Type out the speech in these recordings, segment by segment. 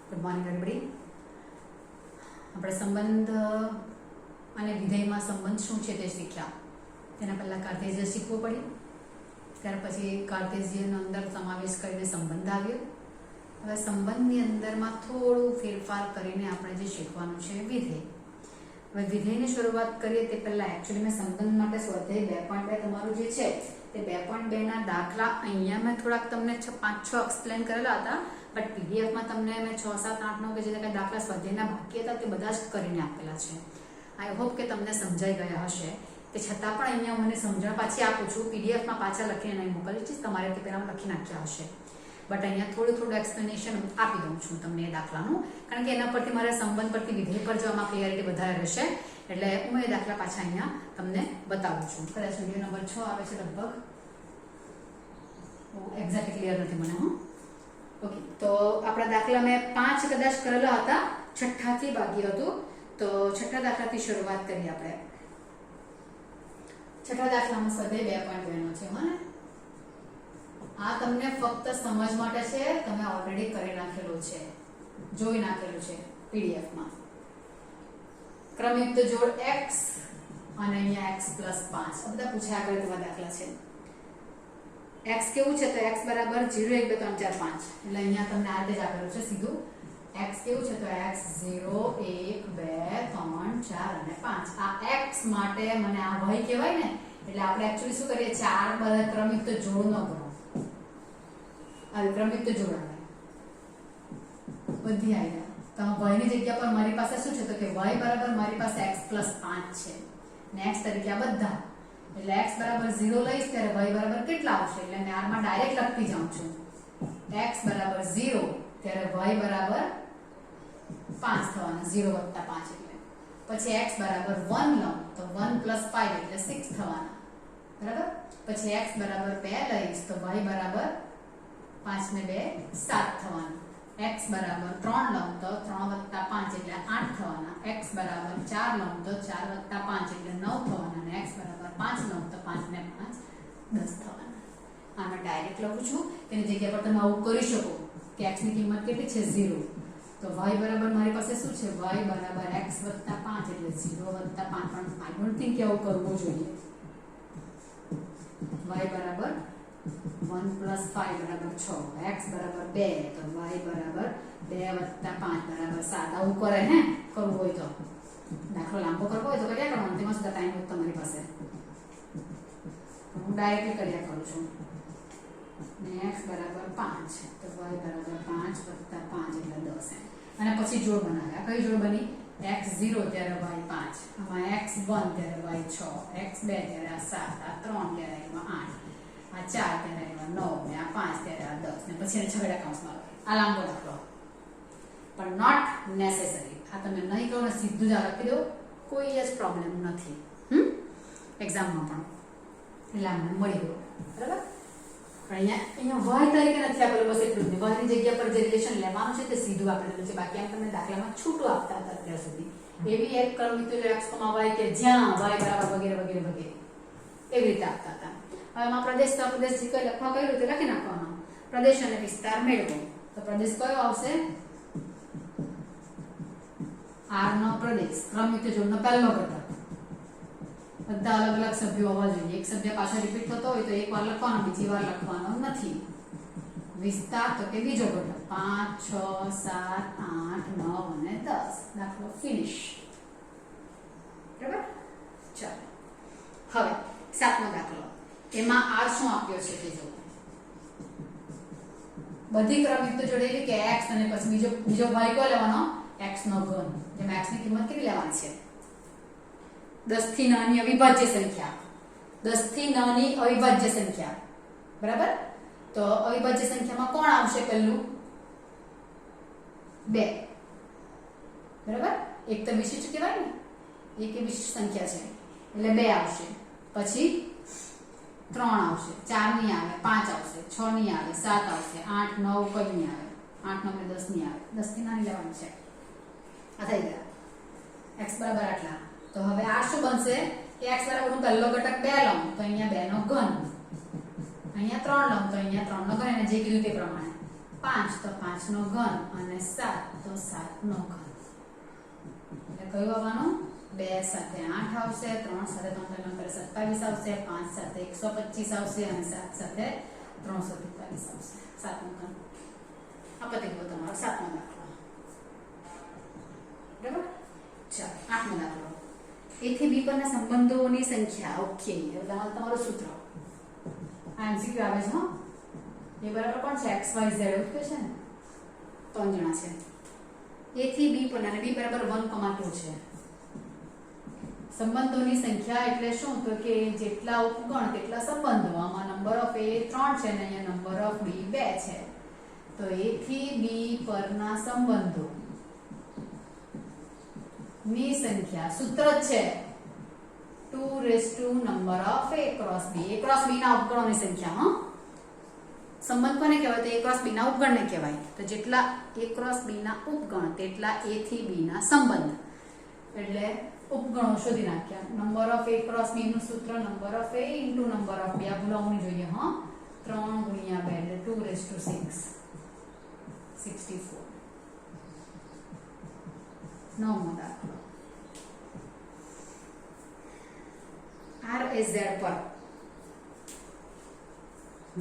Good morning everybody. આપણે સંબંધ અને વિધેયમાં સંબંધ શું છે તે શીખ્યા. તેના પહેલાં કાર્ટેશિયન શીખવું પડ્યું, ત્યાર પછી કાર્ટેશિયનનો અંદર સમાવેશ કરીને સંબંધ આવ્યો. હવે સંબંધની અંદરમાં થોડું ફેરફાર કરીને આપણે જે શીખવાનું છે વિધેય. હવે વિધેયની શરૂઆત કરીએ તે પહેલાં એકચ્યુઅલી મેં સંબંધ માટે સ્વાધ્યાય 2.2 તમારું જે છે તે 2.2ના દાખલા અહીંયા મેં થોડાક તમને 5-6 એક્સપ્લેન કરેલા હતા, બટ પીડીએફમાં તમને મેં 6, 7, 8, 9 કે જે કંઈ દાખલા સ્વાધ્યાયના બાકી હતા તે બધા જ કરીને આપેલા છે. આઈ હોપ કે તમને સમજાઈ ગયા હશે. તે છતાં પણ અહીંયા મને સમજણ પાછી આપું છું, પીડીએફમાં પાછા લખીને નહીં મોકલી છે, તમારે તે પહેલાં લખી નાખ્યા હશે, બટ અહીંયા થોડું એક્સપ્લેનેશન આપી દઉં છું તમને એ દાખલાનું, કારણ કે એના પરથી મારે સંબંધ પરથી વિધેય પર જવામાં ક્લિયરિટી વધારે રહેશે. એટલે હું એ દાખલા પાછા અહીંયા તમને બતાવું છું. કદાચ વિડીયો નંબર 6 આવે છે લગભગ, એક્ઝેક્ટ ક્લિયર નથી મને. ઓકે, તો આપણા દાખલા મેં 5 કદાચ કરેલા હતા, 6થાથી બાકી હતું, તો 6થા દાખલાથી શરૂઆત કરીએ આપણે. 6થા દાખલામાં સ્વાધ્યાય 2.2 છે. આ તમને ફક્ત સમજ માટે છે, તમે ઓલરેડી કરી નાખેલું છે, જોઈ નાખેલું છે પીડીએફમાં. ક્રમયુક્ત જોડ x અને અહીંયા x + 5 આ બધા પૂછ્યા કરે તેવા દાખલા છે. x કેવું છે તો x બરાબર 0 1 2 3 4 5, એટલે અહીંયા તમને આ રીતે જ આપેલું છે સીધું. x કેવું છે તો x 0 1 2 3 4 અને 5. આ x માટે મને આ y કહેવાય ને, એટલે આપણે એક્ચ્યુઅલી શું કરીએ, 4 બધા ક્રમયુક્ત જોડ નો ગણો, આ ક્રમયુક્ત જોડ આવે બધી આવી જાય. તો y ની જગ્યા પર મારી પાસે શું છે તો કે y બરાબર મારી પાસે x + 5 છે, ને x તરીકે આ બધા, એટલે x બરાબર 0 લઈશ ત્યારે y બરાબર કેટલા આવશે, એટલે મેં આમાં ડાયરેક્ટ લખતી જાઉં છું. x બરાબર 0 ત્યારે y બરાબર 5 થવાના, 0 + 5 એટલે. પછી x બરાબર 1 લઉં તો 1 + 5 એટલે 6 થવાના, બરાબર. પછી x બરાબર 2 લઈશ તો y બરાબર 5 ને 2 7 થવાના. x બરાબર 3 લઉં તો 3 + 5 એટલે 8 થવાના. x બરાબર 4 લઉં તો 4 + 5 એટલે 9 થવાના, અને x બરાબર 5 લઉં તો 5 ને 5 10 થવાના. આને ડાયરેક્ટ લખું છું, તેની જગ્યા પર તમે આવું કરી શકો કે x ની કિંમત કેટલી છે 0, તો y બરાબર મારી પાસે શું છે, y બરાબર x + 5 એટલે 0 + 5, પણ આઈ ડોન્ટ થિંક કે આવું કરવું જોઈએ. y બરાબર 1 + 5 બરાબર 6, x બરાબર 2 તો y બરાબર 2 + 5 બરાબર 7. આવું કરે ને, કરવું હોય તો દાખલો લાંબો કરવો હોય તો કર્યા કરવાનું, તેમાં સુધા ટાઈમ હોય તમારી પાસે. હું ડાયરેક્ટલી કર્યા કરું છું. ને x બરાબર 5 તો y બરાબર 5 + 5 એટલે 10. અને પછી જોડ બનાવ્યા. કઈ જોડ બની, x 0 ત્યારે y 5, આમાં x 1 ત્યારે y 6, x 2 ત્યારે આ 7, આ 3 ત્યારે એમાં 8, આ 4 ત્યારે એમાં 9, ને આ 5 ત્યારે આ 10, ને પછી એને છગડા કૌંસમાં લખો. આ લાંબો દાખલો, પણ નોટ નેસેસરી. આ તમે નહીં કરો ને સીધું જ આ લખી દો, કોઈ જ પ્રોબ્લેમ નથી એક્ઝામમાં પણ, એટલે આમને મળી ગયો, બરાબર. પણ અહીંયા y તરીકે નથી આપેલું, બસ એટલું જ. y ની જગ્યા પર જે રિલેશન લેવાનું છે તે સીધું આપેલું છે, બાકી આમ તમને દાખલામાં છૂટું આપતા હતા અત્યાર સુધી. એવી એક ક્રમયુક્ત x, y કે જ્યાં y બરાબર વગેરે વગેરે વગેરે એવી રીતે આપતા હતા. હવે એમાં પ્રદેશ તો પ્રદેશ જે કઈ લખવા કહ્યું તે લખી નાખવાનો. પ્રદેશ અને વિસ્તાર મેળવો, તો પ્રદેશ કયો આવશે, R નો પ્રદેશ, ક્રમયુક્ત જોડનો પહેલો ઘટક. બધા અલગ અલગ સભ્યો હોવા જોઈએ, એક સભ્ય પાછો રિપીટ થતો હોય તો એક વાર લખવાનો, બીજી વાર લખવાનો નથી. વિસ્તાર તો કે બીજો ઘટક, 5 6 7 8 9 અને 10. દાખલો ફિનિશ, બરાબર. ચાલો હવે 7મો દાખલો. એમાં R શું આપ્યો છે તે જુઓ. બધી ક્રમયુક્ત જોડેલી કે x અને પછી બીજો y કયો લેવાનો, x નો ઘન. જેમાં x ની કિંમત કેટલી લેવાની છે, 10 થી નાની અવિભાજ્ય સંખ્યા, 10 થી નાની અવિભાજ્ય સંખ્યા, બરાબર. તો અવિભાજ્ય સંખ્યામાં કોણ આવશે પહેલું, 2, બરાબર. એક તો વિશિષ્ટ કહેવાય ને, એક એ વિશિષ્ટ સંખ્યા છે એટલે 2 આવશે. પછી 3 આવશે, 4 નહીં આવે, 5 આવશે, 6 નહીં આવે, 7 આવશે, 8 9 કઈ નહીં આવે, 8 9 10 નહીં આવે, 10 થી નાની લેવાની છે. આ થઈ ગયા x બરાબર આટલા. તો હવે આ શું બનશે કે x બરાબર હું પહેલો ઘટક 2 લઉં તો અહીંયા 2 નો ઘન, અહીંયા 3 લઉં તો અહીંયા 3 નો ઘન, અને જે કીધું તે પ્રમાણે 5 તો 5 નો ઘન અને 7 તો 7 નો ઘન. એટલે કયું આવવાનું? 2 સાથે 8 આવશે, 3 સાથે 3 27 આવશે, 5 સાથે 125 આવશે અને 7 સાથે 345 આવશે. 7 નો ઘન. આ પતી ગયો તમારો 7મો દાખલો. બરાબર? ચાલો 8મો દાખલો. A થી B પરના સંબંધોની સંખ્યા. ઓકે, હવે તમારું સૂત્ર આ MCQ આવે છે. હા, એ બરાબર કોણ છે? x y z એવું કે છે ને, 3 જણા છે. A થી B પરના અને B બરાબર 1,2 છે. સંબંધોની સંખ્યા એટલે શું? તો કે જેટલા ઉપગણ તેટલા સંબંધો. આમાં નંબર ઓફ A 3 છે અને અહીંયા નંબર ઓફ B 2 છે. તો A થી B પરના સંબંધો ની સંખ્યા સૂત્ર છે 2 raise to number of A cross B. A cross B ના ઉપગણોની સંખ્યા. હા, સંબંધ કોને કહેવાય? તો A ક્રોસ B ના ઉપગણને કહેવાય. તો જેટલા A ક્રોસ B ના ઉપગણ તેટલા A થી B ના સંબંધ. એટલે ઉપગણો શોધી નાખ્યા. Number of A cross B નું સૂત્ર number of A into number of B. આ ભૂલાવવું જોઈએ. હા, 3 ગુણ્યા 2 એટલે 2 રેઝ ટુ 6 64. 9મો દાખલો. R એ Z પર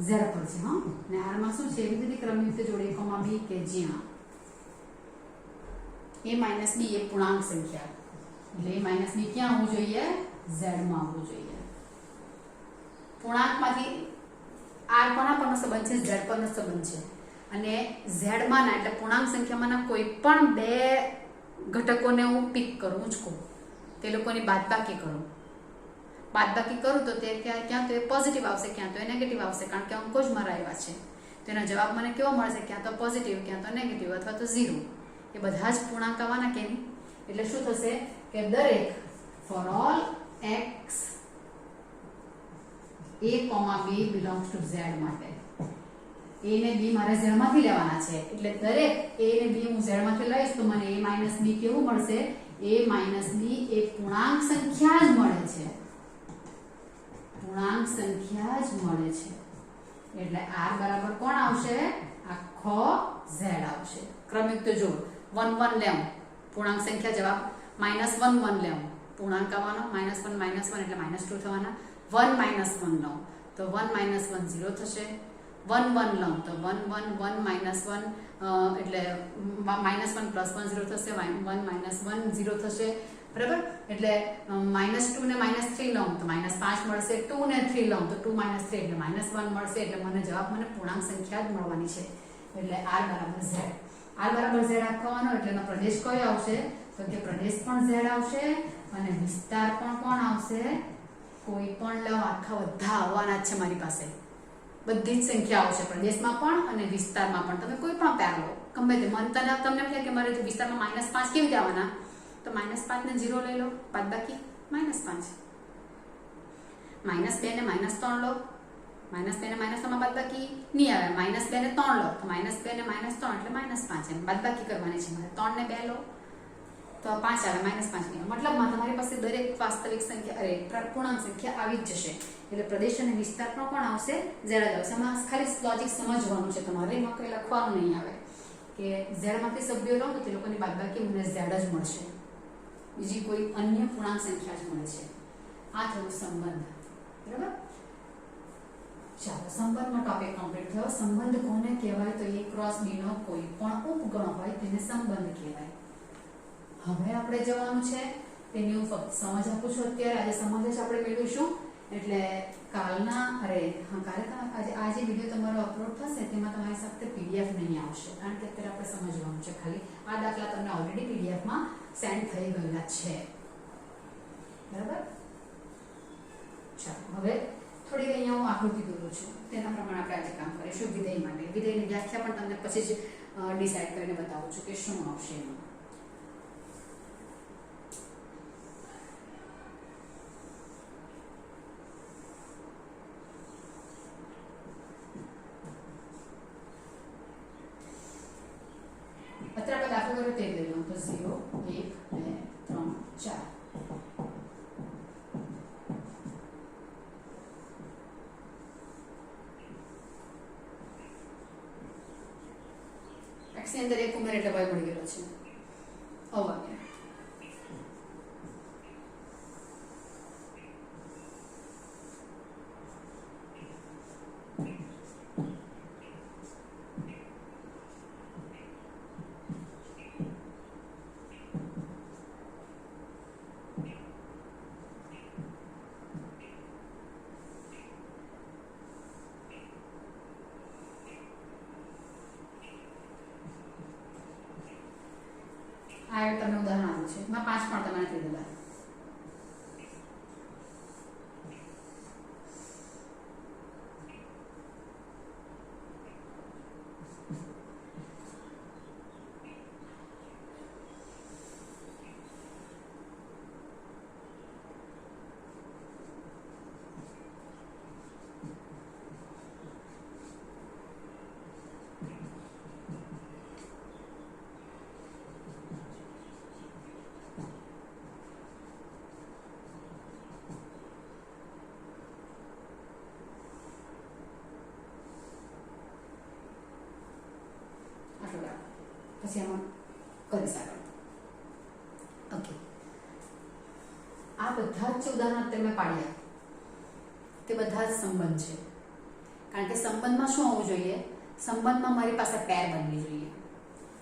Z પર છે. હા, ને R માં શું છે? વિવિધ ક્રમયુક્ત જોડે કોમા B કે જ્યાં A માઇનસ B એ પૂર્ણાંક સંખ્યા. એટલે A માઇનસ B ક્યાં આવવું જોઈએ? Z માં આવવું જોઈએ. પૂર્ણાંકમાંથી R કોના પરનો સંબંધ છે? Z પરનો સંબંધ છે. અને Z માં એટલે પૂર્ણાંક સંખ્યામાંના કોઈ પણ બે ઘટકોને હું પિક કરું છું, તે લોકોની બાદબાકી કરું. બાદબાકી કરું તો તે ક્યાં તો એ પોઝિટિવ આવશે, ક્યાં તો એ નેગેટિવ આવશે, કારણ કે અંકો જ મારા આવ્યા છે. તો એનો જવાબ મને કેવો મળશે? ક્યાં તો પોઝિટિવ, ક્યાં તો નેગેટિવ અથવા તો 0. એ બધા જ પૂર્ણાંક આવવાના કે નહીં? એટલે શું થશે કે દરેક for all x A, B belongs to Z માટે A ને B મારે Z માંથી લેવાના છે. એટલે દરેક A ને B હું Z માંથી લઈશ તો મને A માઇનસ B કેવું મળશે? A માઇનસ B એ પૂર્ણાંક સંખ્યા જ મળે છે. પૂર્ણાંક સંખ્યા જ મળે છે. એટલે R બરાબર કોણ આવશે? આખો Z આવશે. ક્રમયુક્ત જોડ 1 1 લેવું. પૂર્ણાંક સંખ્યા જવાબ -1 1 લેવું. પૂર્ણાંક આવવાનો -1 એટલે -2 થવાના. 1 -1 લઉં તો 1 -1 0 થશે. 1 1 લઉં તો 1 1 1 -1 એટલે -1 + 1 0 થશે. 1 -1 0 થશે. બરાબર? એટલે -2 ને -3 લઉં તો -5 મળશે. 2 ને 3 લઉં તો 2 - 3 એટલે -1 મળશે. એટલે મને જવાબ પૂર્ણાંક સંખ્યા જ મળવાની છે. એટલે R બરાબર Z. R બરાબર Z આપવાનો એટલે એનો પ્રદેશ કયો આવશે? તો કે પ્રદેશ પણ Z આવશે અને વિસ્તાર પણ કોણ આવશે? કોઈ પણ લવ, આખા બધા આવવાના જ છે મારી પાસે. બધી જ સંખ્યા આવશે પ્રદેશમાં પણ અને વિસ્તારમાં પણ. તમે કોઈ પણ પેર લો, ગમે તે. તમને એમ થાય કે મારે વિસ્તારમાં -5 કેવી રીતે આવવાના? તો -5 ને 0 લઈ લો, બાદબાકી -5. -2 ને -3 લો, -2 ને -3 માં બાદબાકી નહીં આવે. -2 ને 3 લો તો -2 ને -3 એટલે -5 એમ બાદબાકી કરવાની છે મારે. 3 ને 2 લો તો 5 આવે, -5 નહીં. મતલબમાં તમારી પાસે દરેક વાસ્તવિક સંખ્યા પૂર્ણાંક સંખ્યા આવી જ જશે. એટલે પ્રદેશ અને વિસ્તાર પણ કોણ આવશે? Z જ આવશે. એમાં ખાલી લોજિક સમજવાનું છે તમારે. એમાં કંઈ લખવાનું નહીં આવે કે Z માંથી સભ્યો લો તો તે લોકોની બાદબાકી મને Z જ મળશે, બીજી કોઈ અન્ય પૂર્ણાંક સંખ્યા જ મળે છે. આ થયું સંબંધ. બરાબર? ચાલો, સંબંધનો ટોપિક કમ્પ્લીટ થયો. સંબંધ કોને કહેવાય? તો A ક્રોસ B નો કોઈ પણ ઉપગણ હોય તેને સંબંધ કહેવાય. હવે આપણે જવાનું છે તેની હું ફક્ત સમજ આપું છું અત્યારે. આજે સમજ જ આપણે મેળવીશું. એટલે કાલે આ જે વિડીયો તમારો અપલોડ થશે તેમાં તમારી સાથે PDF નહીં આવશે, કારણ કે અત્યારે આપણે સમજવાનું છે ખાલી. આ દાખલા તમને ઓલરેડી PDF માં સેન્ડ થઈ ગયેલા છે. બરાબર? ચાલો, હવે થોડી અહીંયા હું આકૃતિ દોરું છું, તેના પ્રમાણે આપણે આજે કામ કરીશું. વિધેય માટે વિધેયની વ્યાખ્યા પણ તમને પછી જ ડિસાઈડ કરીને બતાવું છું કે શું આવશે એમાં. અત્યારે આપણે દાખલો કર્યો તે લઈ લઉં તો 0 1 2 3 4. x ની અંદર 1 ઉમેર એટલે y મળી ગયેલો છે અવાગ્ય. આ તમને ઉદાહરણ આપ્યું છે, એમાં 5 પણ તમારે કહી દીધા. પછી આમાં કરી શકો. ઓકે, આ બધા જ ઉદાહરણ અત્યારે મેં પાડ્યા તે બધા જ સંબંધ છે. કારણ કે સંબંધમાં શું હોવું જોઈએ? સંબંધમાં મારી પાસે પેર બનવી જોઈએ.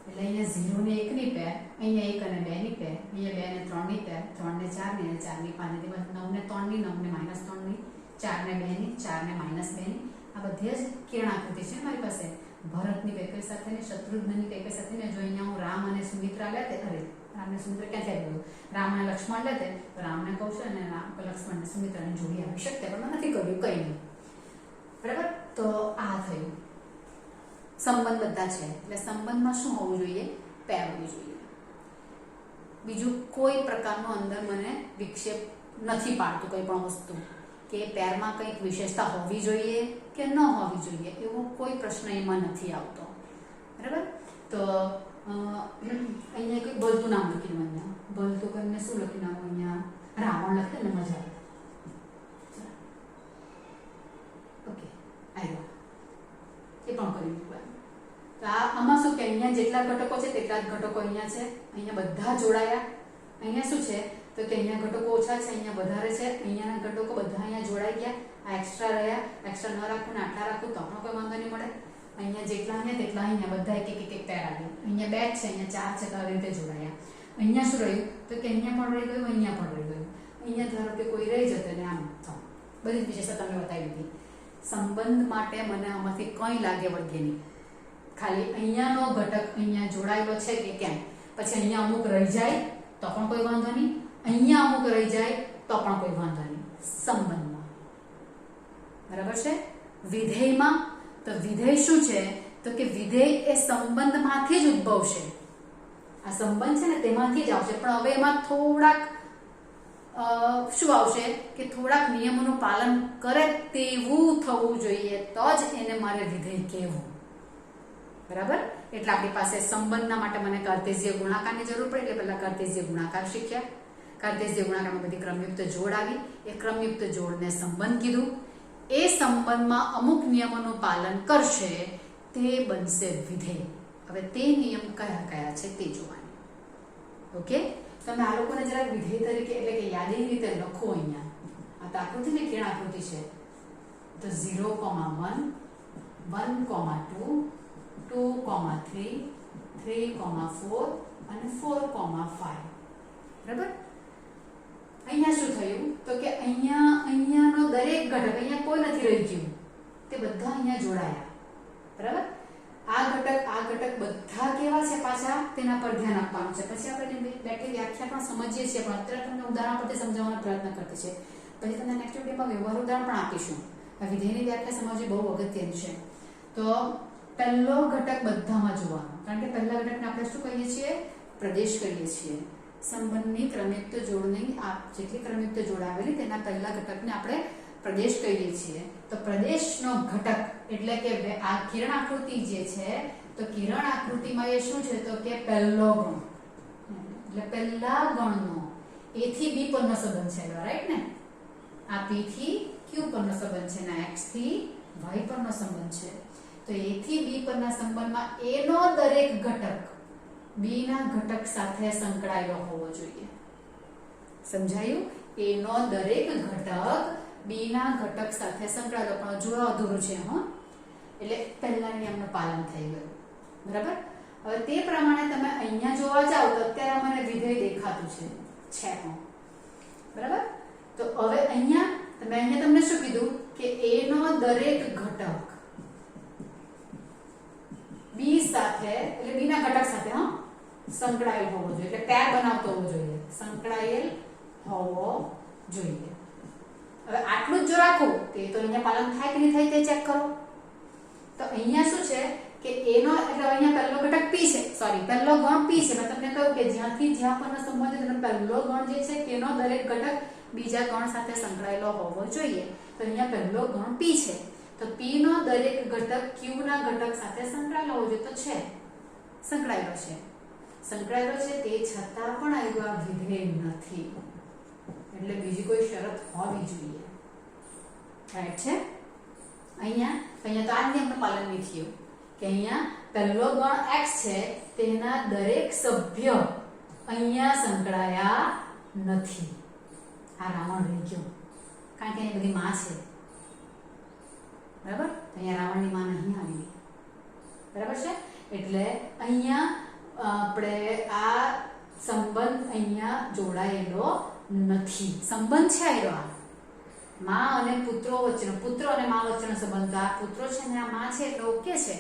એટલે અહીંયા 0 ને 1 ની પેર, અહીંયા 1 અને 2 ની પેર, અહીંયા 2 ને 3 ની પેર, 3 ને 4 ની, 4 ની 5 ની, 9 ને 3 ની, 9 ને -3 ની, 4 ને 2 ની, 4 ને -2 ની. આ બધી જ કિરણાકૃતિ છે મારી પાસે. ભરતની કઈ સાથે ને શત્રુઘ્નની કઈ સાથે ને. જો અહીંયા હું રામ અને સુમિત્રા લેતે, અરે રામ ને સુમિત્રા ક્યાંથી આવી ગયું? રામ અને લક્ષ્મણ લેતે તો રામને કહું છું અને લક્ષ્મણ ને સુમિત્રાને જોડી આવી શકતે, પણ મેં નથી કર્યું, કઈ નહીં. બરાબર, તો આ થયું સંબંધ. બધા છે એટલે સંબંધમાં શું હોવું જોઈએ? પેર હોવી જોઈએ. બીજું કોઈ પ્રકારનો અંદર મને વિક્ષેપ નથી પાડતું કોઈ પણ વસ્તુ કે પેરમાં કંઈક વિશેષતા હોવી જોઈએ કે ન હોવી જોઈએ, એવો કોઈ પ્રશ્ન એમાં નથી આવતો. બરાબર, તો અહીંયા કોઈ બલતું નામ લખી દઉં. અહીંયા બલતું કરીને શું લખી નાખું? અહીંયા રાવણ લખે ને મજા આવે. ઓકે, આવ્યા એ પણ કરી દીધું. તો આમાં શું કે અહીંયા જેટલા ઘટકો છે તેટલા જ ઘટકો અહીંયા છે. અહીંયા બધા જોડાયા. અહીંયા શું છે તો કે અહીંયા ઘટકો ઓછા છે, અહીંયા વધારે છે. અહીંયાના ઘટકો બધા અહીંયા જોડાઈ ગયા. આ એક્સ્ટ્રા રહ્યા. એક્સ્ટ્રા ન રાખું ને આટલા રાખું તો પણ કોઈ વાંધો નહીં મળે. અહીંયા જેટલા અહીંયા તેટલા અહીંયા બધા એક પેર આવ્યું. અહીંયા 2 છે, અહીંયા 4 છે, તો આવી રીતે જોડાયા. અહીંયા શું રહ્યું તો કે અહીંયા પણ રહી ગયું, અહીંયા પણ રહી ગયું. અહીંયા ધારો કે કોઈ રહી જતો ને આમ બધી જ વિશેષતા તમને બતાવી દીધી. સંબંધ માટે મને આમાંથી કંઈ લાગે વળગે નહીં. ખાલી અહીંયાનો ઘટક અહીંયા જોડાયેલો છે કે કેમ. પછી અહીંયા અમુક રહી જાય તો પણ કોઈ વાંધો નહીં, અહીંયા અમુક રહી જાય તો પણ કોઈ વાંધો નહીં. સંબંધમાં બરાબર છે. વિધેયમાં તો વિધેય શું છે તો કે વિધેય એ સંબંધમાંથી જ ઉદ્ભવશે. આ સંબંધ છે ને તેમાંથી જ આવશે, પણ હવે એમાં થોડાક શું આવશે કે થોડાક નિયમોનું પાલન કરે તેવું થવું જોઈએ, તો જ એને મારે વિધેય કહેવું. બરાબર, એટલે આપણી પાસે સંબંધના માટે મને કાર્તેશીય ગુણાકારની જરૂર પડે. એટલે પહેલા કાર્તેશીય ગુણાકાર શીખ્યા. કાર્તેશીય ગુણાકારમાં બધી ક્રમયુક્ત જોડ આવી. એ ક્રમયુક્ત જોડને સંબંધ કીધું. એ સંબંધમાં અમુક નિયમોનું પાલન કરશે તે બનશે વિધેય. હવે તે નિયમ કયા કયા છે તે જોવાનું. ઓકે, તમે આ લોકોને જરાક વિધેય તરીકે એટલે કે યાદી રીતે લખો. અહીંયા આ તો આકૃતિ ને કેળ આકૃતિ છે. તો 0,1 1,2 2,3 3,4 અને 4,5. બરાબર, અહીંયા શું થયું તો કે અહીંયાનો દરેક ઘટક, અહીંયા કોઈ નથી રહી ગયું, તે બધા અહીંયા જોડાયા. બરાબર, આ ઘટક બધા કેવા છે પાછા તેના પર ધ્યાન આપવાનું છે. પછી આપણે બેઠી વ્યાખ્યા પણ સમજીએ છીએ, પણ અત્યારે તમને ઉદાહરણ પરથી સમજાવવાનો પ્રયત્ન કરતી છે. પછી તમને નેક્સ્ટ વિડીયોમાં વ્યવહાર ઉદાહરણ પણ આપીશું. આ વિધેયની વ્યાખ્યા સમજવી બહુ અગત્યની છે. તો પહેલો ઘટક બધામાં જોવાનો, કારણ કે પહેલા ઘટકને આપણે શું કહીએ છીએ? પ્રદેશ કહીએ છીએ. સંબંધની ક્રમયુક્ત જોડની જેટલી ક્રમયુક્ત જોડ આવેલી તેના પહેલા ઘટકને આપણે પ્રદેશ કહીએ છીએ. તો પ્રદેશનો ઘટક એટલે કે આ કિરણ આકૃતિ જે છે, તો કિરણ આકૃતિમાં એ શું છે તો કે પહેલો ગણ, એટલે પહેલા ગણનો a થી b પરનો સંબંધ છે. રાઈટ ને? આ p થી q પરનો સંબંધ છે, ના x થી y પરનો સંબંધ છે. તો a થી b પરના સંબંધમાં a નો દરેક ઘટક b ના ઘટક સાથે સંકળાયેલો હોવો જોઈએ. સમજાયું? a નો દરેક ઘટક b ના ઘટક સાથે સંકળાયેલો, પણ જો અધૂરું છે હો, એટલે પહેલા નિયમનું પાલન થઈ ગયું. બરાબર? હવે તે પ્રમાણે તમે અહીંયા જોવા જાવ તો અત્યારે મને વિધેય દેખાતું છે પણ. બરાબર? તો હવે અહીંયા તમને શું કીધું કે a નો દરેક ઘટક b સાથે, એટલે b ના ઘટક સાથે સંકળાયેલ હોવો જોઈએ, એટલે પેર બનાવતો હોવો જોઈએ, સંકળાયેલ હોવો જોઈએ. હવે આટલું જ જો રાખો તો એ તો અહીંયા પાલન થાય કે નહીં થાય તે ચેક કરો. તો અહીંયા શું છે કે a નો, એટલે અહીંયા પહેલો ઘટક p છે, પહેલો ગણ p છે. મેં તમને કહ્યું કે જ્યાંથી જ્યાં પરનો સંબંધ છે, પહેલો ગણ જે છે તેનો દરેક ઘટક બીજા ગણ સાથે સંકળાયેલો હોવો જોઈએ. તો અહીંયા પહેલો ગણ p છે, તો p નો દરેક ઘટક q ના ઘટક સાથે સંકળાયેલો હોવો જોઈએ. તો છે, સંકળાયેલો છે, તે છતાં પણ આ વિધેય નથી. એટલે બીજી કોઈ શરત હોવી જોઈએ. રાઈટ છે? અહીંયા તો આ નિયમનું પાલન નહીં થયું કે અહીંયા પહેલો ગણ x છે તેના દરેક સભ્ય અહીંયા સંકળાયા નથી. આ રાવણ રહી ગયો, કારણ કે એની બધી માં છે. બરાબર? અહીંયા રાવણની માં નહીં આવી. બરાબર છે? એટલે અહીંયા આપણે આ સંબંધ અહીંયા જોડાયેલો નથી. સંબંધ છે આ માં અને પુત્રો વચ્ચેનો, પુત્ર અને માં વચ્ચેનો સંબંધ. આ પુત્રો છે ને આ માં છે એટલે ઓકે છે.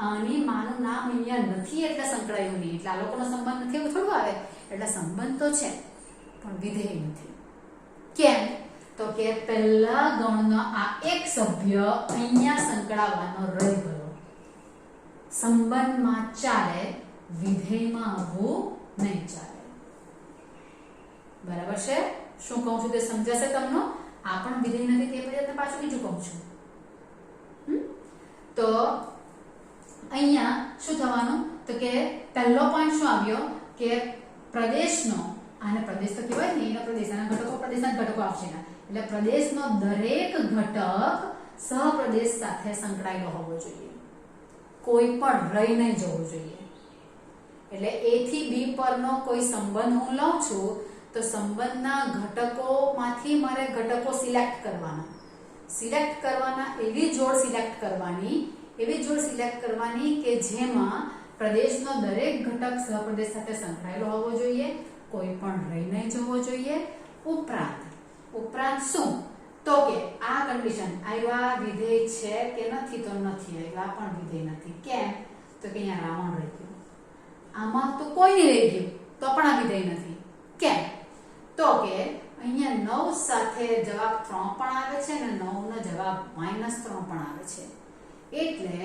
આની માનું નામ અહીંયા નથી એટલે સંકળાયું નહીં. એટલે આ લોકોનો સંબંધ નથી એવું થોડું આવે. એટલે સંબંધ તો છે પણ વિધેય નથી. કેમ? તો કે પહેલા ગણનો આ એક સભ્ય અહીંયા સંકળાવવાનો રહી ગયો. સંબંધમાં ચાલે, વિધેયમાં આવવું નહીં ચાલે. બરાબર છે? શું કહું છું તે સમજાશે તમને? આ પણ વિધેય નથી તે પછી તમને પાછું બીજું કહું છું. તો અહીંયા શું થવાનું? તો કે પહેલો પોઈન્ટ શું આવ્યો કે પ્રદેશનો, આને પ્રદેશ તો કહેવાય ને, એનો પ્રદેશ, આના ઘટકો પ્રદેશના ઘટકો આવશે. એટલે પ્રદેશનો દરેક ઘટક સહપ્રદેશ સાથે સંકળાયેલો હોવો જોઈએ. કોઈ પણ રહી નહીં જવું જોઈએ. એટલે a થી b પરનો કોઈ સંબંધ હું લઉં છું તો સંબંધના ઘટકોમાંથી મારે ઘટકો સિલેક્ટ કરવાના. એવી જોડ સિલેક્ટ કરવાની કે જેમાં પ્રદેશનો દરેક ઘટક સહપ્રદેશ સાથે સંકળાયેલો હોવો જોઈએ, કોઈ પણ રહી નહીં જવો જોઈએ. ઉપરાંત શું? તો કે આ કન્ડિશન આવ્યા વિધેય છે કે નથી? તો નથી આવ્યા, પણ વિધેય નથી. કેમ? તો કે અહીંયા રાવણ રહી ગયું. આમાં તો કોઈ નહીં રહી ગયું, તો પણ આ વિધેય નથી. કેમ? તો કે અહીંયા 9 સાથે જવાબ 3 પણ આવે છે અને 9 નો જવાબ -3 પણ આવે છે. એટલે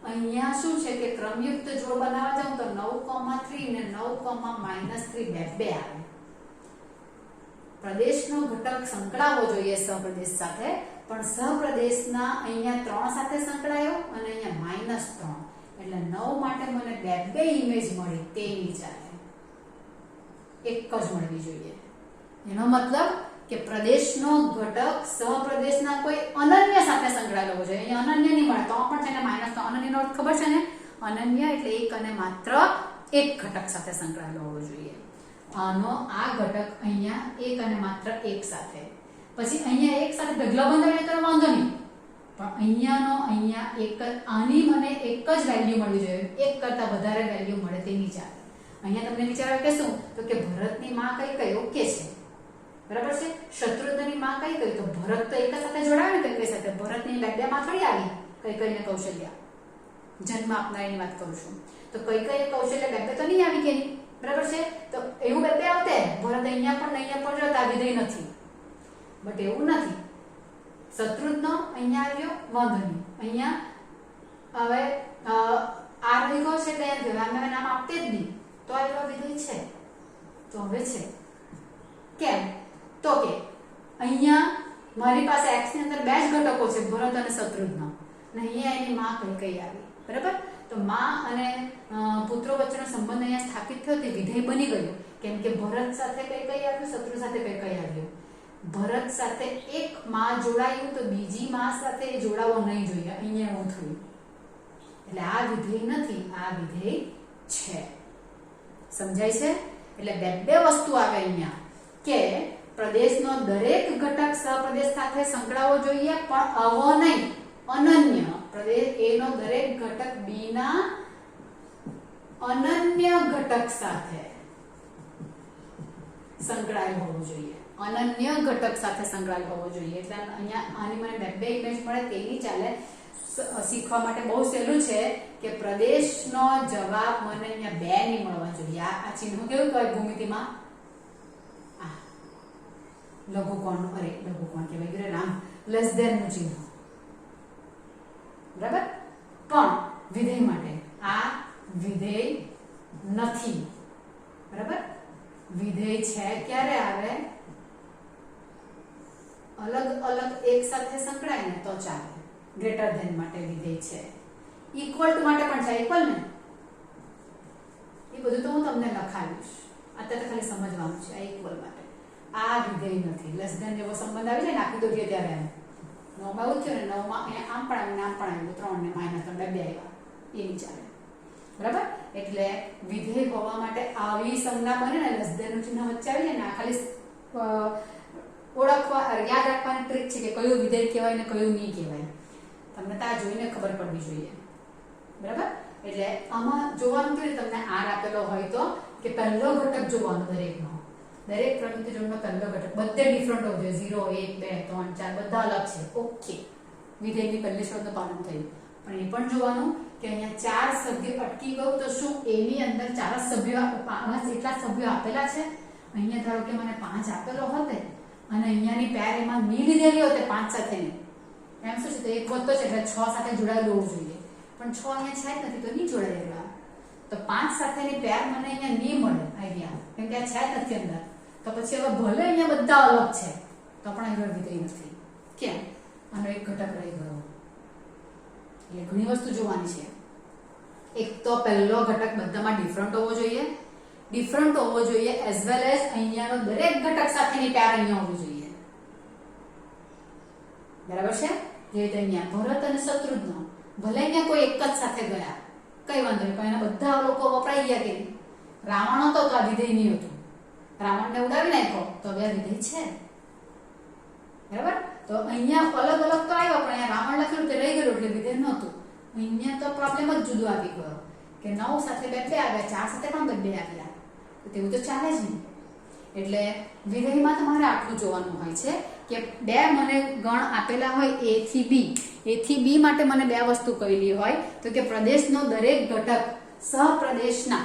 અહીંયા શું છે કે ક્રમયુક્ત જોડ બનાવવા જાઉં તો 9,3 ને 9,-3 બે આવે. પ્રદેશનો ઘટક સંકળાવવો જોઈએ સહપ્રદેશ સાથે, પણ સહપ્રદેશના અહીંયા 3 સાથે સંકળાયો અને અહીંયા -3. એટલે 9 માટે મને બે ઇમેજ મળી, તે નહીં ચાલે. એક જ મળવી જોઈએ. એનો મતલબ કે પ્રદેશનો ઘટક સહપ્રદેશના કોઈ અનન્ય સાથે સંકળાયેલો હોવો જોઈએ. અહીંયા અનન્ય નહીં મળે, તો પણ છે ને -3. અનન્યનો અર્થ ખબર છે ને? અનન્ય એટલે એક અને માત્ર એક ઘટક સાથે સંકળાયેલો હોવો જોઈએ. આનો આ ઘટક અહીંયા એક અને માત્ર એક સાથે. પછી અહીંયા એક સાથે ઢગલા બંધાય તો વાંધો નહીં, પણ અહીંયા એક, આની મને એક જ વેલ્યુ મળવી જોઈએ. એક કરતા વધારે વેલ્યુ મળે તે નહીં ચાલે. અહીંયા તમને વિચાર આવે કે શું? તો કે ભરતની માં કઈ ઓકે છે. બરાબર છે? શત્રુઘ્નની માં કઈ તો ભરત તો એક સાથે જોડાવે ને કઈ સાથે. ભરતની બે માં થોડી આવી, કઈ ને કૌશલ્યા, જન્મ આપનારીની વાત કરું છું. તો કઈ કૌશલ્યા બે તો નહીં આવી કે નહીં? બરાબર છે? તો એવું બે આવતે, ભરત અહીંયા પણ જતા વિધેય નથી. બટ એવું નથી. શત્રુઘ્ન અહીંયા આવ્યો, વાંધો નહીં. અહીંયા હવે આ રહી ગયો છે એટલે અમે નામ આપતે જ નહીં, તો આ વિધેય છે. તો હવે છે કેમ? તો કે અહીંયા મારી પાસે x ની અંદર બે જ ઘટકો છે, ભરત અને શત્રુઘ્ન, અને અહીંયા એની માં કઈ આવી. બરાબર? તો માં અને પુત્રો વચ્ચેનો સંબંધ અહીંયા સ્થાપિત થયો, તે વિધેય બની ગયું. કેમ કે ભરત સાથે કઈ આવ્યું, શત્રુ સાથે કઈ આવ્યું. ભરત સાથે એક માં જોડાયું તો બીજી માં સાથે જોડાવો નહીં જોઈએ. અહીંયા એવું થયું. એટલે આ વિધેય નથી, આ વિધેય છે. સમજાય છે? એટલે બે વસ્તુ આવે અહીંયા કે પ્રદેશનો દરેક ઘટક સહપ્રદેશ સાથે સંકળાવવો જોઈએ, પણ આવો નહીં, અનન્ય. પ્રદેશ A નો દરેક ઘટક B ના અનન્ય ઘટક સાથે સંકળાયેલ હોવો જોઈએ. અનન્ય ઘટક સાથે સંકળાયેલ હોવો જોઈએ. એટલે અહીંયા આની મને બે ઇમેજ મળે તેની ચાલે. શીખવા માટે બહુ સહેલું છે કે પ્રદેશનો જવાબ મને અહીંયા 2 ની મળવા જોઈએ. આ ચિહ્ન કેવું કહેવાય ભૂમિતિમાં? લઘુકોણ, અરે લઘુકોણ કહેવાય કે રામ, લેસ ધેન નું ચિહ્ન. બરાબર? પણ વિધેય માટે આ વિધેય નથી. બરાબર? વિધેય છે ક્યારે આવે? અલગ અલગ એક સાથે સંકળાય ને તો ચાલે. ગ્રેટર ધેન માટે વિધેય છે. ઇક્વલ ટુ માટે પણ છે. ઇક્વલ ને એ બધું તો હું તમને લખાવીશ, અત્યારે ખાલી સમજવાનું છે. આ ઇક્વલ માટે આ વિધેય નથી. લેસ ધેન જેવો સંબંધ આવી જાય ને આખી દોરીએ ત્યારે એમ 9 માં એવું થયું ને 9 માં અહીંયા આમ પણ આવ્યું, આમ પણ આવ્યું, 3 ને -3 બે આવ્યા, એ નહીં ચાલે. બરાબર? એટલે વિધેય હોવા માટે આવી સંજ્ઞા બને ને લેસ ધેન નું ચિહ્ન વચ્ચે આવી જાય ને, આ ખાલી ઓળખવા યાદ રાખવાની ટ્રીક છે કે કયું વિધેય કહેવાય ને કયું નહીં કહેવાય. તમને તો આ જોઈને ખબર પડવી જોઈએ. બરાબર? એટલે આમાં જોવાનું કે તમને આર આપેલો હોય તો કે પહેલો ઘટક જોવાનો દરેકનો, દરેક પ્રવૃત્તિ જોડનો પહેલો ઘટક બધે ડિફરન્ટ હોવો જોઈએ. 0 1 2 3 4 બધા અલગ છે. ઓકે, વિધેયની પહેલી શરતનું પાલન થયું. પણ એ પણ જોવાનું કે અહીંયા 4 સભ્યો અટકી ગયું તો શું એની અંદર 4 સભ્યો એટલા સભ્યો આપેલા છે? અહીંયા ધારો કે મને 5 આપેલો હોત અને અહીંયાની પેર એમાં ની લીધેલી હોત 5 સાથેની, એમ શું છે તો એક વધતો છે એટલે 6 સાથે જોડાયેલું હોવું જોઈએ. પણ 6 અહીંયા છે જ નથી તો નહીં જોડાયેલા. તો 5 સાથેની પેર મને અહીંયા નહીં મળે આઈડિયા, કેમ કે આ છે જ નથી અંદર. તો પછી હવે ભલે અહીંયા બધા અલગ છે તો પણ આગળ વિધેય નથી. કેમ? આનો એક ઘટક રહી ગયો. એટલે ઘણી વસ્તુ જોવાની છે. એક તો પહેલો ઘટક બધામાં ડિફરન્ટ હોવો જોઈએ, ડિફરન્ટ હોવો જોઈએ એઝ વેલ એઝ અહીંયાનો દરેક ઘટક સાથેની પેર અહીંયા હોવી જોઈએ. બરાબર છે? જે રીતે અહીંયા ભરત અને શત્રુઘ્ન ભલે અહીંયા કોઈ એક જ સાથે ગયા, કઈ વાંધો નહીં, પણ એના બધા લોકો વપરાઈ ગયા કે નહીં. રાવણ હતો તો આ વિધેય નહીં હતું, રાવણને ઉડાવી નાખ્યો તો હવે આ વિધેય છે. બરાબર? તો અહીંયા અલગ અલગ તો આવ્યા પણ અહીંયા રાવણ લખેલું તે રહી ગયેલું એટલે વિધેય નહોતું. અહીંયા તો પ્રોબ્લેમ જ જુદો આવી ગયો કે 9 સાથે 2 આવ્યા, 4 સાથે પણ 2 આવ્યા, તો તેવું તો ચાલે જ નહીં. એટલે વિધેયમાં તમારે આટલું જોવાનું હોય છે કે 2 મને ગણ આપેલા હોય A થી B, A થી B માટે મને 2 વસ્તુ કહેલી હોય તો કે પ્રદેશનો દરેક ઘટક સહપ્રદેશના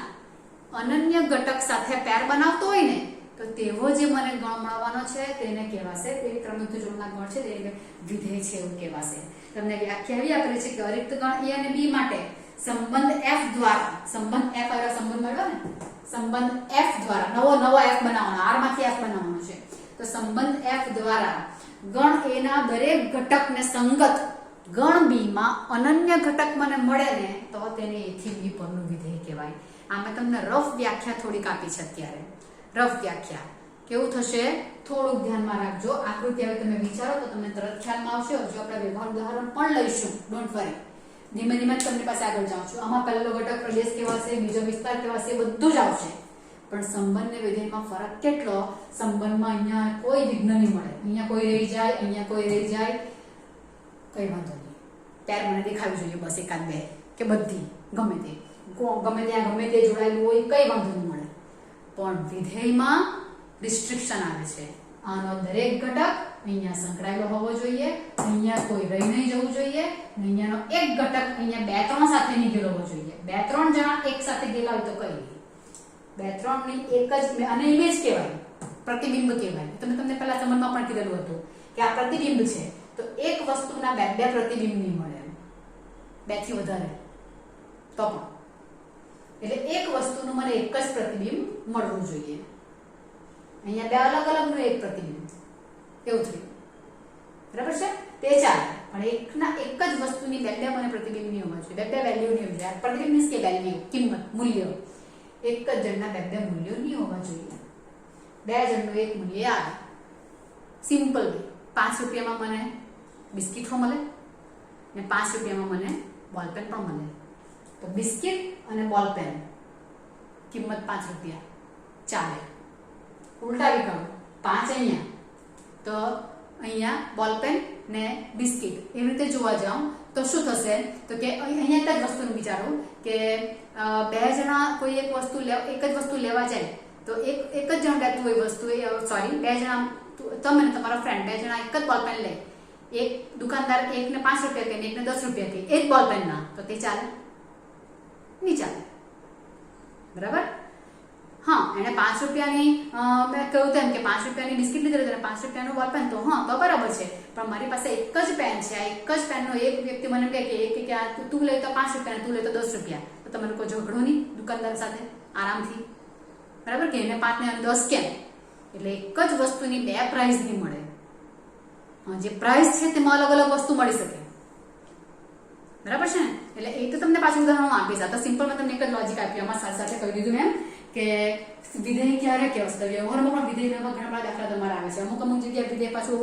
અનન્ય ઘટક સાથે પેર બનાવતો હોય ને તો તેવો જે મને ગણ મળવાનો છે તેને કહેવાશે, તે ક્રમિક જોડના ગણ છે તે વિધેય છે એવું કહેવાશે. તમને વ્યાખ્યા એવી આપેલી છે કે અરિક્ત ગણ A અને B માટે સંબંધ F દ્વારા, સંબંધ F આવ્યો, સંબંધ મળ્યો ને, સંબંધ F દ્વારા નવો F બનાવવાનો, R માંથી F બનાવવાનો છે. તો સંબંધ F દ્વારા ગણ A ના દરેક ઘટકને સંગત ગણ B માં અનન્ય ઘટક મને મળે ને તો તેને A થી B પરનું વિધેય કહેવાય. આ મેં તમને રફ વ્યાખ્યા થોડીક આપી છે અત્યારે. રફ વ્યાખ્યા કેવું થશે થોડુંક ધ્યાનમાં રાખજો. આકૃતિ હવે તમે વિચારો તો તમને તરત ખ્યાલમાં આવશે. હજુ આપણે વ્યવહાર ઉદાહરણ પણ લઈશું, ડોન્ટ વરી. ધીમે ધીમે તમને પાસે આગળ જાઉં છું. આમાં પહેલો ઘટક પ્રદેશ કહેવાશે, બીજો વિસ્તાર કહેવાશે, બધું જ આવશે. પણ સંબંધ ને વિધેયમાં ફરક કેટલો? સંબંધમાં અહીંયા કોઈ વિઘ્ન નહીં મળે, અહીંયા કોઈ રહી જાય, અહીંયા કોઈ રહી જાય, કઈ વાંધો નહીં. પેર મને દેખાવી જોઈએ બસ એકાદ બે કે બધી ગમે તે જોડાયેલું હોય, કઈ વાંધો નહીં મળે. પણ વિધેયમાં રિસ્ટ્રિક્શન આવે છે. આનો દરેક ઘટક અહીંયા સંકળાયેલો હોવો જોઈએ, અહીંયા કોઈ રહી નહીં જવું જોઈએ, અહીંયાનો એક ઘટક અહીંયા 2-3 સાથે નહીં ગયેલો હોવો જોઈએ. 2-3 જણા એક સાથે ગયેલા હોય તો કઈ 2-3 ની એક જ, અને ઇમેજ કહેવાય, પ્રતિબિંબ કહેવાય. તમને પહેલા સંબંધમાં પણ કીધેલું હતું કે આ પ્રતિબિંબ છે તો એક વસ્તુના 2 પ્રતિબિંબ નહીં મળે, 2 થી વધારે તો પણ. એટલે એક વસ્તુનું મને એક જ પ્રતિબિંબ મળવું જોઈએ. અહીંયા 2 અલગ અલગનું એક પ્રતિબિંબ એવું થયું. બરાબર છે? તે ચાલે. પણ એક જ વસ્તુની 2 મને પ્રતિબિંબ નહીં હોવા જોઈએ, 2 વેલ્યુ નહીં હોવી જોઈએ. પ્રતિબિંબ મીન્સ કે વેલ્યુ, કિંમત, મૂલ્ય. એક જ જણના 2 મૂલ્યો નહીં હોવા જોઈએ. 2 જણનું એક મૂલ્ય આવે. સિમ્પલ. 5 રૂપિયામાં મને બિસ્કિટો મળે ને 5 રૂપિયામાં મને બોલપેન પણ મળે. તો બિસ્કિટ અને બોલ પેન કિંમત 5 રૂપિયા ચાલે. ઉલટાવી કરું 5 અહીંયા તો અહીંયા બોલ પેન ને બિસ્કિટ એવી રીતે જોવા જાઉં તો શું થશે તો કે અહીંયા એક જ વસ્તુનું વિચારું કે બે જણા કોઈ એક જ વસ્તુ લેવા જાય તો એક જ જણ લેતું હોય વસ્તુ સોરી બે જણા તમે ને તમારા ફ્રેન્ડ બે જણા એક જ બોલ પેન લે, એક દુકાનદાર એકને 5 રૂપિયા કે એકને 10 રૂપિયા કે એક બોલ પેન ના, તો તે ચાલે નહીં ચાલે. બરાબર. હા, એને 5 રૂપિયાની મેં કહ્યું તેમ કે 5 રૂપિયાની બિસ્કિટ લીધી અને 5 રૂપિયાનું બોલ પેન તો હા તો બરાબર છે, પણ મારી પાસે એક જ પેન છે, આ એક જ પેનનો એક વ્યક્તિ મને કહે કે તું લે તો 5 રૂપિયા તું લે તો 10 રૂપિયા, તો તમે લોકો ઝઘડો નહીં દુકાનદાર સાથે આરામથી. બરાબર કે એને 5 ને 10 કેમ? એટલે એક જ વસ્તુની બે પ્રાઇસ નહીં મળે. જે પ્રાઇસ છે તેમાં અલગ અલગ વસ્તુ મળી શકે. બરાબર છે ને? એટલે એ તો તમને પાછું ઉદાહરણ હું આપીશ. આ તો સિમ્પલમાં તમને એક જ લોજિક આપ્યું. આમાં સાથે સાથે કહી દીધું મેં કે વિધેય ક્યારે કહેવાય. વ્યવહારમાં પણ વિધેયના ઘણા બધા દાખલા તમારા આવે છે. અમુક જગ્યાએ વિધેય પાછું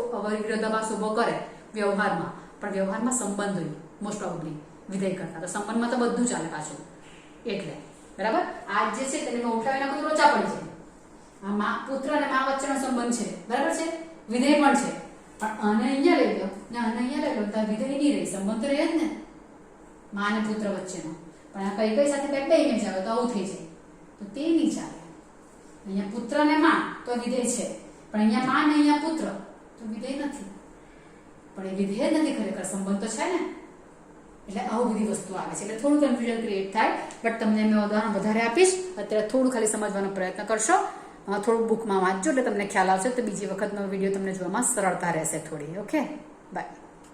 વિરોધાભાસ ઉભો કરે વ્યવહારમાં, પણ વ્યવહારમાં સંબંધ હોય મોસ્ટ પ્રોબેબલી વિધેય કરતા. તો સંબંધમાં તો બધું ચાલે પાછું. એટલે બરાબર આ જે છે તેને મેં ઉલટાવી નાખું તો લોચા પડી જાય. આ પુત્ર અને મા વચ્ચેનો સંબંધ છે. બરાબર છે? વિધેય પણ છે, પણ આને અહીંયા લઈ લો ને આને અહીંયા લઈ લો તો વિધેય નહીં રહી, સંબંધ તો રહે જ ને મા અને પુત્ર વચ્ચેનો. પણ આ કઈ સાથે બે ઇમેજ આવે તો આવું થઈ જાય, તો તે નહીં ચાલે. અહીંયા પુત્ર ને માં તો વિધેય છે, પણ અહીંયા મા ને અહીંયા પુત્ર તો વિધેય નથી. પણ એ વિધેય જ નથી ખરેખર, સંબંધ તો છે ને. એટલે આવું બધી વસ્તુ આવે છે. એટલે થોડું કન્ફ્યુઝન ક્રિએટ થાય, બટ તમને મેં ઉદાહરણ વધારે આપીશ. અત્યારે થોડું ખાલી સમજવાનો પ્રયત્ન કરશો, થોડું બુકમાં વાંચજો એટલે તમને ખ્યાલ આવશે, તો બીજી વખતનો વિડીયો તમને જોવામાં સરળતા રહેશે થોડી. Okay, by.